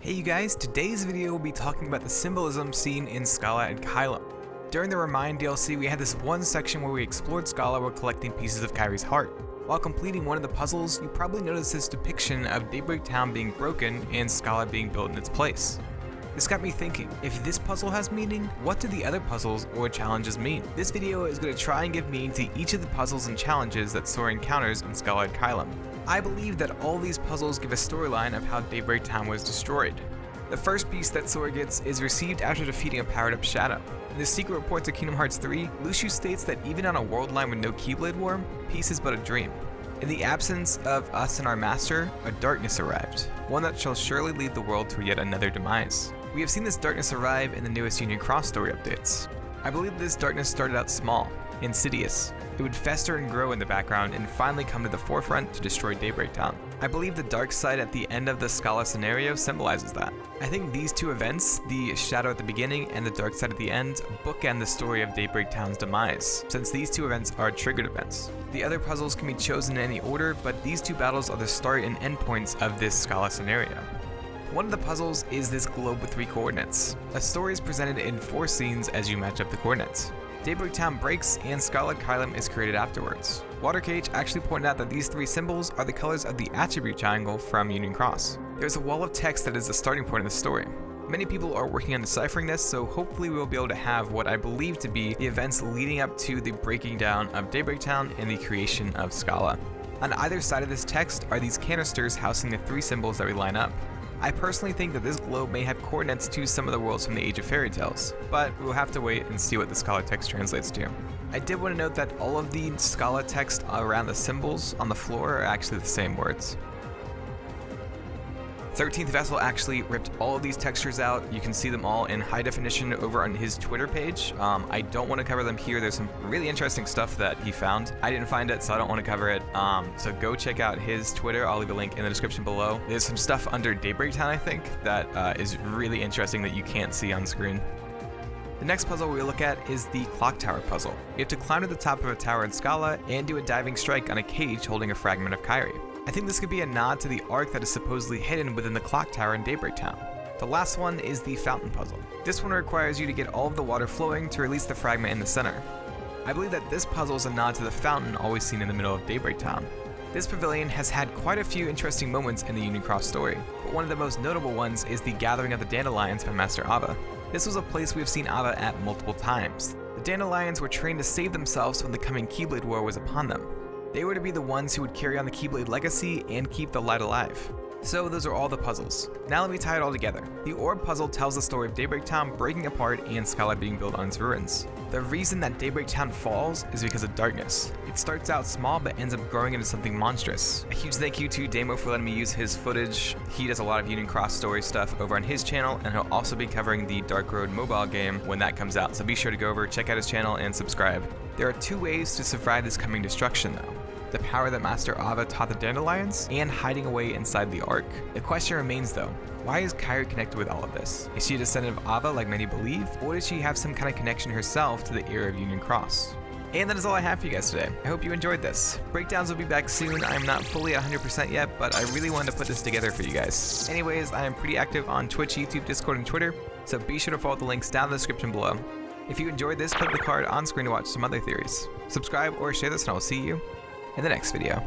Hey you guys, today's video will be talking about the symbolism seen in Scala and Kylam. During the Remind DLC, we had this one section where we explored Scala while collecting pieces of Kyrie's heart. While completing one of the puzzles, you probably noticed this depiction of Daybreak Town being broken and Scala being built in its place. This got me thinking, if this puzzle has meaning, what do the other puzzles or challenges mean? This video is going to try and give meaning to each of the puzzles and challenges that Sora encounters in Scala and Kylam. I believe that all these puzzles give a storyline of how Daybreak Town was destroyed. The first piece that Sora gets is received after defeating a powered-up Shadow. In the secret report to Kingdom Hearts 3, Lucius states that even on a world line with no Keyblade War, peace is but a dream. In the absence of us and our master, a darkness arrived, one that shall surely lead the world to yet another demise. We have seen this darkness arrive in the newest Union Cross story updates. I believe this darkness started out small, insidious. It would fester and grow in the background and finally come to the forefront to destroy Daybreak Town. I believe the dark side at the end of the Scala scenario symbolizes that. I think these two events, the shadow at the beginning and the dark side at the end, bookend the story of Daybreak Town's demise, since these two events are triggered events. The other puzzles can be chosen in any order, but these two battles are the start and end points of this Scala scenario. One of the puzzles is this globe with 3 coordinates. A story is presented in 4 scenes as you match up the coordinates. Daybreak Town breaks and Scala Kylam is created afterwards. WaterCage actually pointed out that these 3 symbols are the colors of the attribute triangle from Union Cross. There's a wall of text that is the starting point of the story. Many people are working on deciphering this, so hopefully we will be able to have what I believe to be the events leading up to the breaking down of Daybreak Town and the creation of Scala. On either side of this text are these canisters housing the 3 symbols that we line up. I personally think that this globe may have coordinates to some of the worlds from the Age of Fairy Tales, but we'll have to wait and see what the Scala text translates to. I did want to note that all of the Scala text around the symbols on the floor are actually the same words. 13th Vessel actually ripped all of these textures out. You can see them all in high definition over on his Twitter page. I don't want to cover them here. There's some really interesting stuff that he found. I didn't find it, so I don't want to cover it. So go check out his Twitter. I'll leave a link in the description below. There's some stuff under Daybreak Town, I think, that is really interesting that you can't see on screen. The next puzzle we look at is the Clock Tower puzzle. You have to climb to the top of a tower in Scala and do a diving strike on a cage holding a fragment of Kyrie. I think this could be a nod to the arc that is supposedly hidden within the Clock Tower in Daybreak Town. The last one is the Fountain puzzle. This one requires you to get all of the water flowing to release the fragment in the center. I believe that this puzzle is a nod to the fountain always seen in the middle of Daybreak Town. This pavilion has had quite a few interesting moments in the Union Cross story, but one of the most notable ones is the gathering of the Dandelions by Master Ava. This was a place we've seen Ava at multiple times. The Dandelions were trained to save themselves when the coming Keyblade War was upon them. They were to be the ones who would carry on the Keyblade legacy and keep the light alive. So those are all the puzzles. Now let me tie it all together. The Orb puzzle tells the story of Daybreak Town breaking apart and Scala being built on its ruins. The reason that Daybreak Town falls is because of darkness. It starts out small but ends up growing into something monstrous. A huge thank you to Damo for letting me use his footage. He does a lot of Union Cross story stuff over on his channel, and he'll also be covering the Dark Road mobile game when that comes out, so be sure to go over, check out his channel, and subscribe. There are 2 ways to survive this coming destruction though. The power that Master Ava taught the Dandelions, and hiding away inside the Ark. The question remains though, why is Kyrie connected with all of this? Is she a descendant of Ava like many believe, or does she have some kind of connection herself to the era of Union Cross? And that is all I have for you guys today. I hope you enjoyed this. Breakdowns will be back soon. I'm not fully 100% yet, but I really wanted to put this together for you guys. Anyways, I am pretty active on Twitch, YouTube, Discord, and Twitter, so be sure to follow the links down in the description below. If you enjoyed this, click the card on screen to watch some other theories. Subscribe or share this, and I will see you in the next video.